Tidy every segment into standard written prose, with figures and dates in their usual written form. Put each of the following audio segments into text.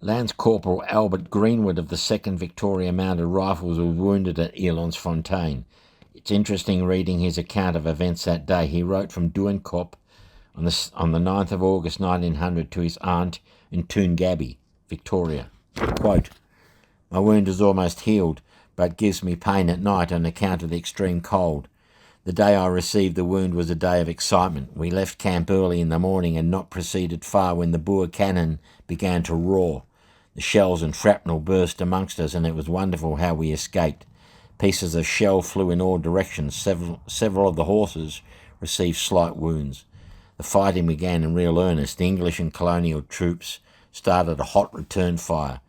Lance Corporal Albert Greenwood of the 2nd Victoria Mounted Rifles was wounded at Elandsfontein. It's interesting reading his account of events that day. He wrote from Doornkop on the 9th of August 1900 to his aunt in Toongabbie, Victoria. Quote, "My wound is almost healed, but gives me pain at night on account of the extreme cold. The day I received the wound was a day of excitement. We left camp early in the morning and not proceeded far when the Boer cannon began to roar. The shells and shrapnel burst amongst us, and it was wonderful how we escaped. Pieces of shell flew in all directions. Several of the horses received slight wounds. The fighting began in real earnest. The English and colonial troops started a hot return fire.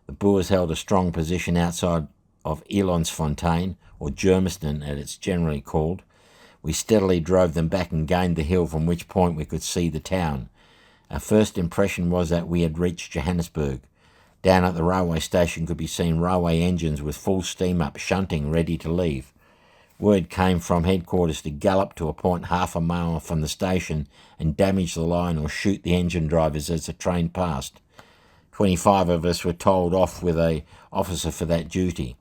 The Boers held a strong position outside of Elandsfontein, or Germiston as it's generally called. We steadily drove them back and gained the hill, from which point we could see the town. Our first impression was that we had reached Johannesburg. Down at the railway station could be seen railway engines with full steam up, shunting, ready to leave. Word came from headquarters to gallop to a point half a mile from the station and damage the line or shoot the engine drivers as the train passed. 25 of us were told off with an officer for that duty.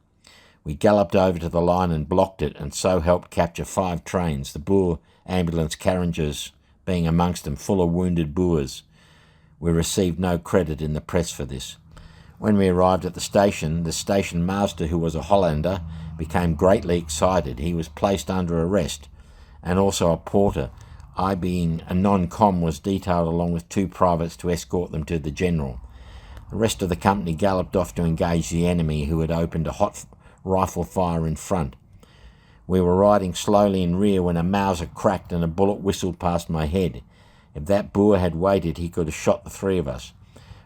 We galloped over to the line and blocked it, and so helped capture 5 trains, the Boer ambulance carriages being amongst them, full of wounded Boers. We received no credit in the press for this. When we arrived at the station master, who was a Hollander, became greatly excited. He was placed under arrest, and also a porter. I, being a non-com, was detailed along with 2 privates to escort them to the general. The rest of the company galloped off to engage the enemy, who had opened a hot rifle fire in front. We were riding slowly in rear when a Mauser cracked and a bullet whistled past my head. If that Boer had waited, he could have shot the 3 of us.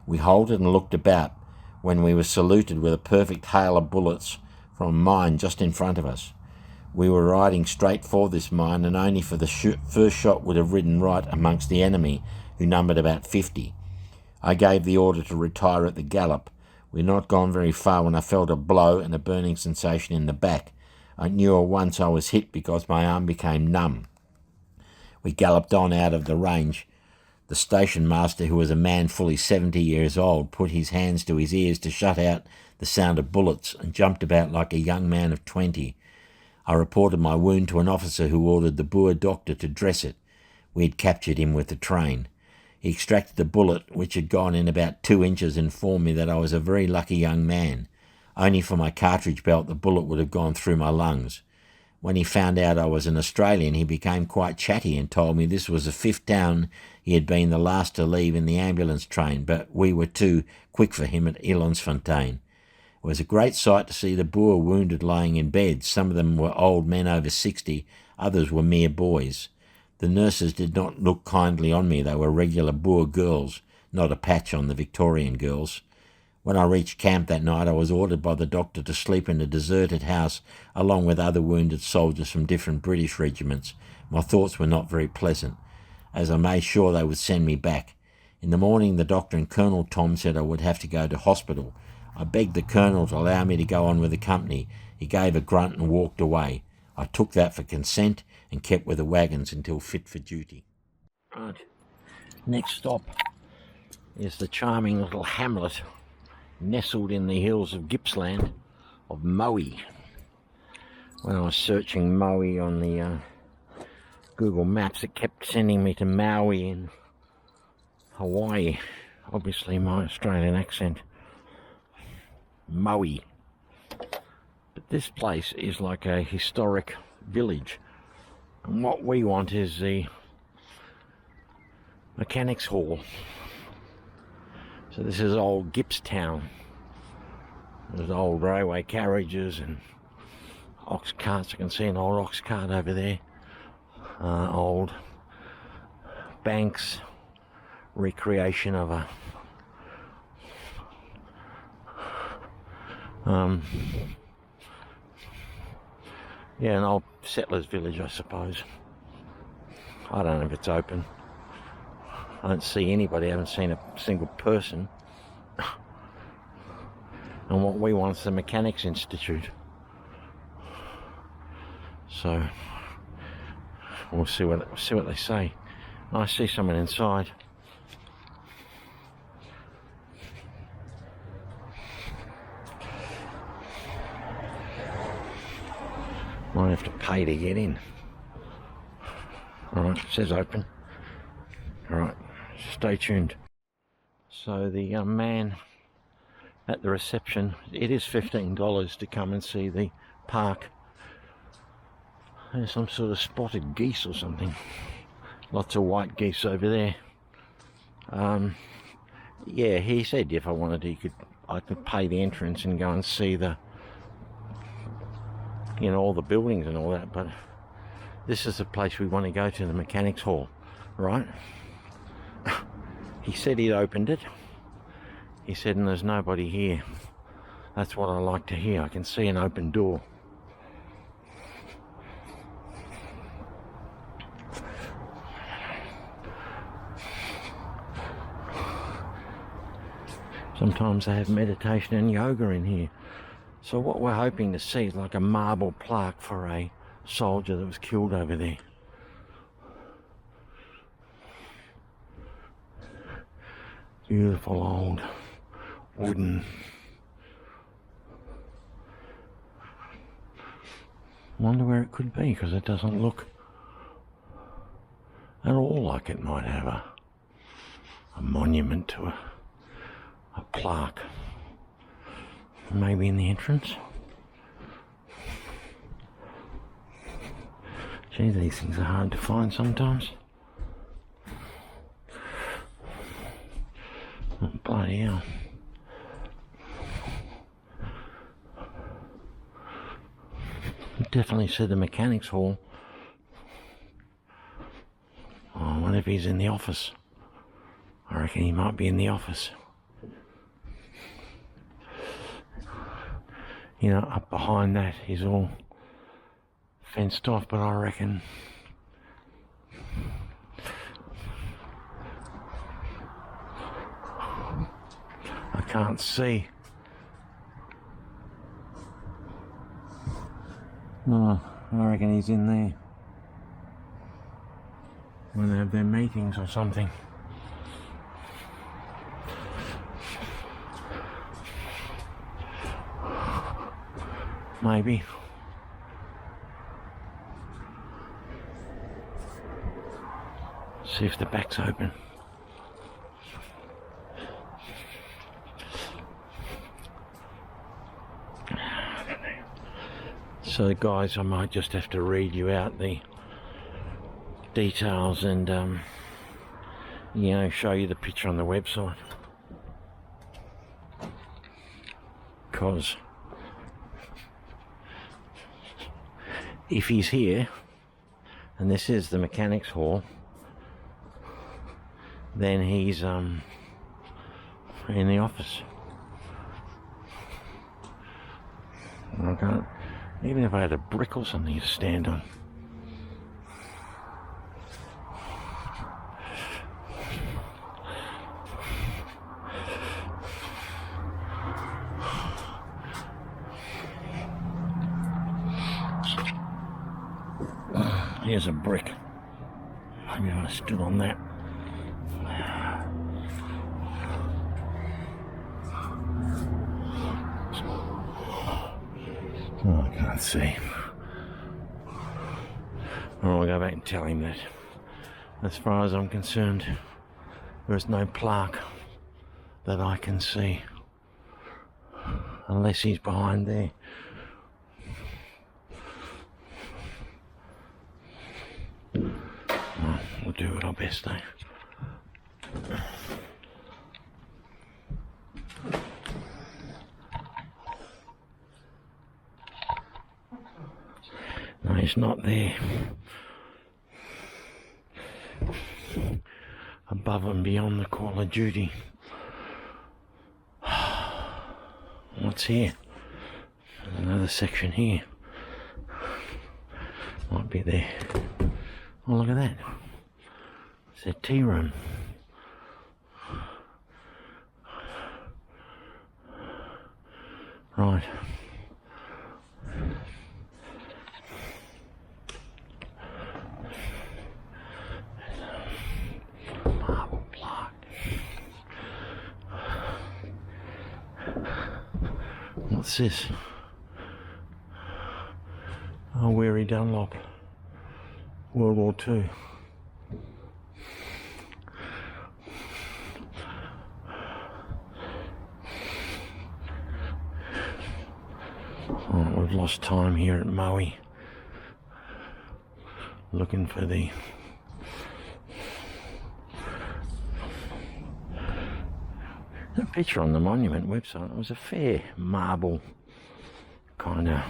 We halted and looked about, when we were saluted with a perfect hail of bullets from a mine just in front of us. We were riding straight for this mine, and only for the first shot would have ridden right amongst the enemy, who numbered about 50. I gave the order to retire at the gallop. We had not gone very far when I felt a blow and a burning sensation in the back. I knew at once I was hit because my arm became numb. We galloped on out of the range. The station master, who was a man fully 70 years old, put his hands to his ears to shut out the sound of bullets and jumped about like a young man of 20. I reported my wound to an officer, who ordered the Boer doctor to dress it. We had captured him with the train. He extracted the bullet, which had gone in about 2 inches, and informed me that I was a very lucky young man. Only for my cartridge belt the bullet would have gone through my lungs. When he found out I was an Australian, he became quite chatty and told me this was the 5th town he had been the last to leave in the ambulance train, but we were too quick for him at Elandsfontein. It was a great sight to see the Boer wounded lying in bed. Some of them were old men over 60, others were mere boys. The nurses did not look kindly on me. They were regular Boer girls, not a patch on the Victorian girls. When I reached camp that night, I was ordered by the doctor to sleep in a deserted house along with other wounded soldiers from different British regiments. My thoughts were not very pleasant, as I made sure they would send me back. In the morning, the doctor and Colonel Tom said I would have to go to hospital. I begged the colonel to allow me to go on with the company. He gave a grunt and walked away. I took that for consent and kept with the wagons until fit for duty. Right. Next stop is the charming little hamlet nestled in the hills of Gippsland of Moe. When I was searching Moe on the Google Maps, it kept sending me to Maui in Hawaii. Obviously my Australian accent. Moe. But this place is like a historic village. And what we want is the Mechanics Hall. So this is old Gippstown. There's old railway carriages and ox carts. I can see an old ox cart over there. Old banks, recreation of a an old settlers village, I suppose. I don't know if it's open. I don't see anybody. I haven't seen a single person. And what we want is the Mechanics Institute. So we'll see what they say. I see someone inside. Might have to pay to get in. Alright, it says open. Alright, stay tuned. So the man at the reception, it is $15 to come and see the park. There's some sort of spotted geese or something. Lots of white geese over there. Yeah, he said if I wanted, I could pay the entrance and go and see the, you know, all the buildings and all that. But this is the place we want to go to, the mechanics hall, right? He said he'd opened it. He said, and there's nobody here. That's what I like to hear. I can see an open door. Sometimes they have meditation and yoga in here. So what we're hoping to see is like a marble plaque for a soldier that was killed over there. Beautiful old wooden. Wonder where it could be, because it doesn't look at all like it might have a monument to a plaque. Maybe in the entrance. Gee, these things are hard to find sometimes. Oh, bloody hell. Definitely said the mechanics hall. Oh, I wonder if he's in the office. I reckon he might be in the office. You know, up behind that is all fenced off, but I reckon I can't see. No, I reckon he's in there when they have their meetings or something. Maybe. See if the back's open. So guys, I might just have to read you out the details and you know, show you the picture on the website, because if he's here and this is the mechanics hall, then he's in the office. I can't, even if I had a brick or something to stand on. Here's a brick. Maybe if I stood on that. Oh, I can't see. I'll go back and tell him that, as far as I'm concerned, there is no plaque that I can see, unless he's behind there. Well, we'll do it our best, eh? No, he's not there. Above and beyond the call of duty. What's here? Another section here. Might be there. Oh, look at that. It's a tea room. Right. Marble plaque. What's this? A Weary Dunlop, World War II. Oh, we've lost time here at Moe, looking for the picture on the monument website. It was a fair marble kind of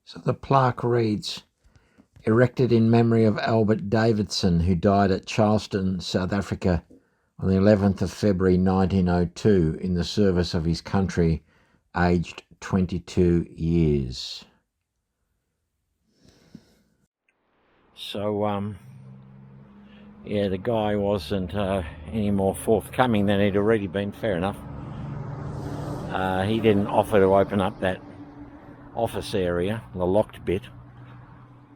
so the plaque reads, erected in memory of Albert Davidson, who died at Charleston, South Africa on the 11th of February 1902 in the service of his country, aged 22 years. So, yeah, the guy wasn't any more forthcoming than he'd already been, fair enough. He didn't offer to open up that office area, the locked bit,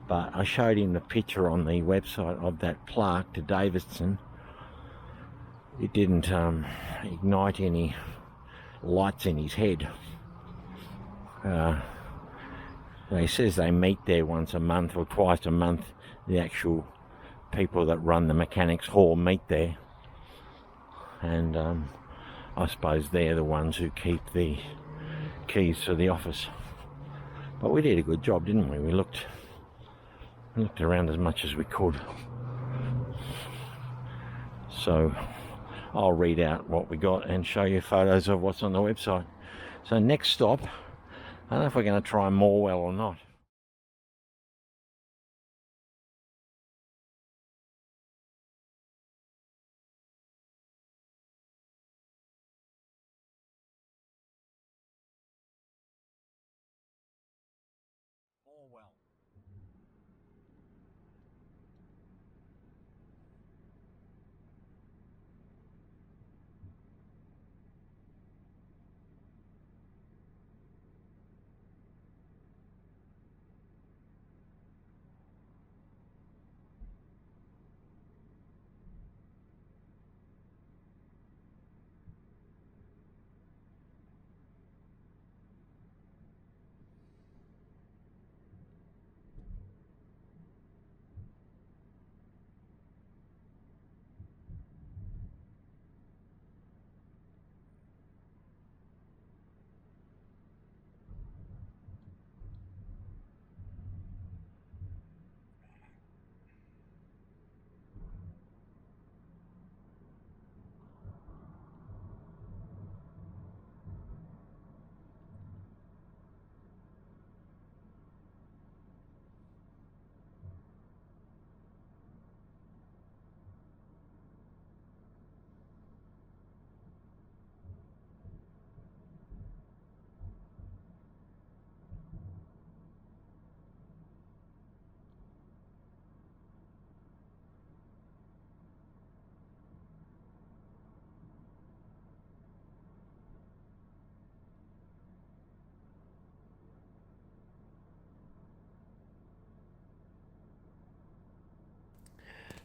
but I showed him the picture on the website of that plaque to Davidson. It didn't ignite any lights in his head. He says they meet there once a month or twice a month. The actual people that run the mechanics hall meet there, and I suppose they're the ones who keep the keys to the office. But we did a good job, didn't we? We looked around as much as we could. So I'll read out what we got and show you photos of what's on the website. So next stop, I don't know if we're going to try Morwell or not. Morwell.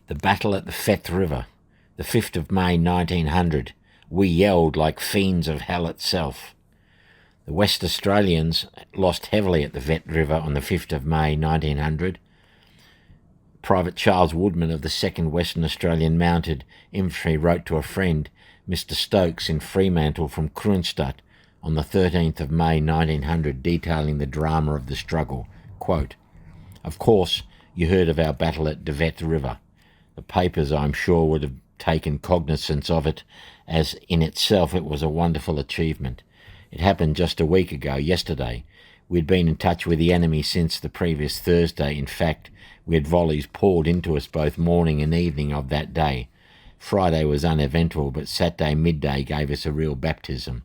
The battle at the Feth River, the 5th of May 1900. We yelled like fiends of hell itself. The West Australians lost heavily at the Feth River on the 5th of May 1900. Private Charles Woodman of the 2nd Western Australian Mounted Infantry wrote to a friend, Mr. Stokes in Fremantle from Kroonstad, on the 13th of May 1900, detailing the drama of the struggle. Quote, "Of course, you heard of our battle at the Feth River. The papers, I'm sure, would have taken cognizance of it, as in itself it was a wonderful achievement. It happened just a week ago, yesterday. We'd been in touch with the enemy since the previous Thursday. In fact, we had volleys poured into us both morning and evening of that day. Friday was uneventful, but Saturday midday gave us a real baptism.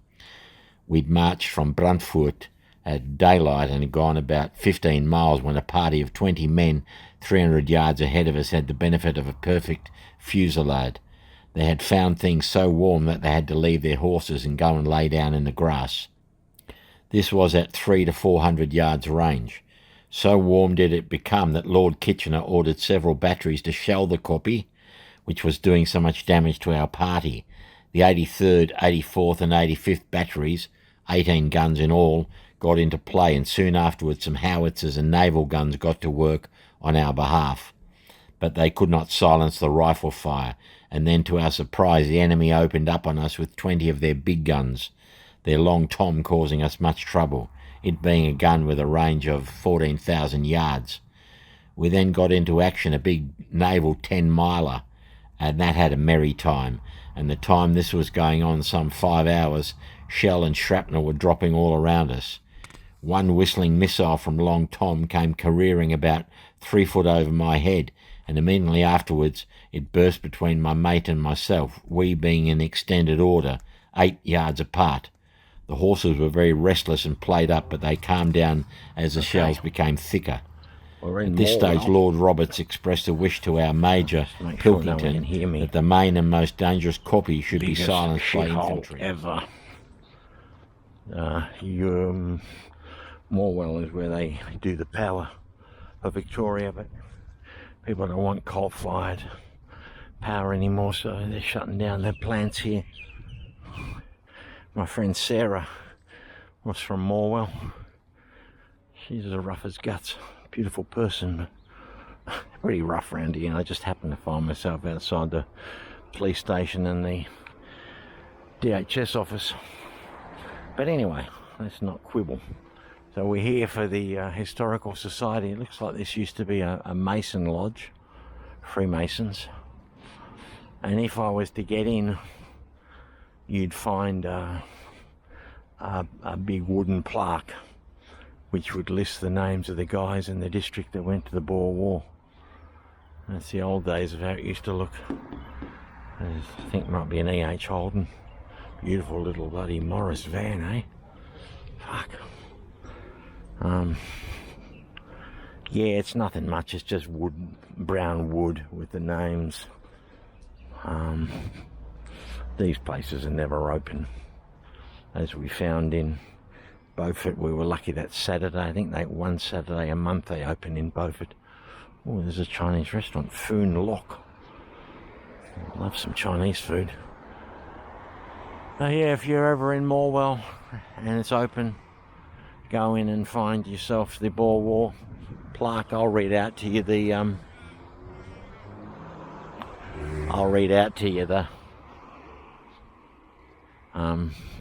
We'd marched from Brandfort at daylight and had gone about 15 miles when a party of 20 men 300 yards ahead of us had the benefit of a perfect fusillade. They had found things so warm that they had to leave their horses and go and lay down in the grass. This was at 300 to 400 yards range. So warm did it become that Lord Kitchener ordered several batteries to shell the kopje, which was doing so much damage to our party. The 83rd, 84th and 85th batteries, 18 guns in all, got into play, and soon afterwards some howitzers and naval guns got to work on our behalf. But they could not silence the rifle fire, and then to our surprise the enemy opened up on us with 20 of their big guns, their long tom causing us much trouble, it being a gun with a range of 14,000 yards. We then got into action a big naval 10-miler, and that had a merry time, and the time this was going on, some 5 hours, shell and shrapnel were dropping all around us. One whistling missile from Long Tom came careering about 3 foot over my head, and immediately afterwards it burst between my mate and myself, we being in extended order, 8 yards apart. The horses were very restless and played up, but they calmed down as the shells became thicker. At this stage, Lord Roberts expressed a wish to our Major, Pilkington, that the main and most dangerous copy should be silenced by infantry. Ever. Morwell is where they do the power for Victoria, but people don't want coal-fired power anymore, so they're shutting down their plants here. My friend Sarah was from Morwell. She's as rough as guts. Beautiful person, but pretty rough around here. I just happened to find myself outside the police station and the DHS office. But anyway, let's not quibble. So we're here for the Historical Society. It looks like this used to be a Mason lodge, Freemasons. And if I was to get in, you'd find a big wooden plaque which would list the names of the guys in the district that went to the Boer War. That's the old days of how it used to look. I think it might be an E.H. Holden. Beautiful little bloody Morris van, eh? Fuck. Yeah, it's nothing much, it's just wood, brown wood with the names. These places are never open. As we found in Beaufort, we were lucky that Saturday. I think one Saturday a month they open in Beaufort. Oh, there's a Chinese restaurant, Foon Lock. Love some Chinese food. So yeah, if you're ever in Morwell and it's open, go in and find yourself the Boer War plaque. I'll read out to you the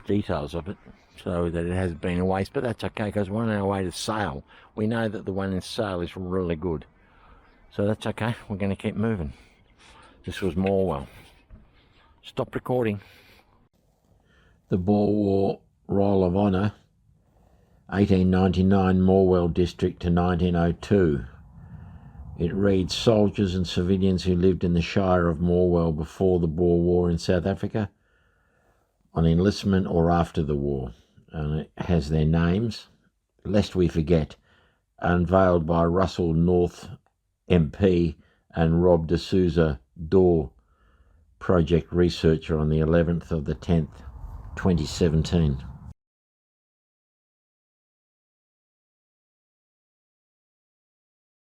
details of it, so that it has been a waste, but that's okay because we're on our way to Sale. We know that the one in Sale is really good, so that's okay. We're going to keep moving. This was Morwell. Stop recording. The Boer War Roll of Honour, 1899 Morwell District to 1902. It reads, soldiers and civilians who lived in the Shire of Morwell before the Boer War in South Africa, on enlistment or after the war. And it has their names, lest we forget, unveiled by Russell North MP and Rob de Souza Dorr, project researcher, on the 11th of the 10th, 2017.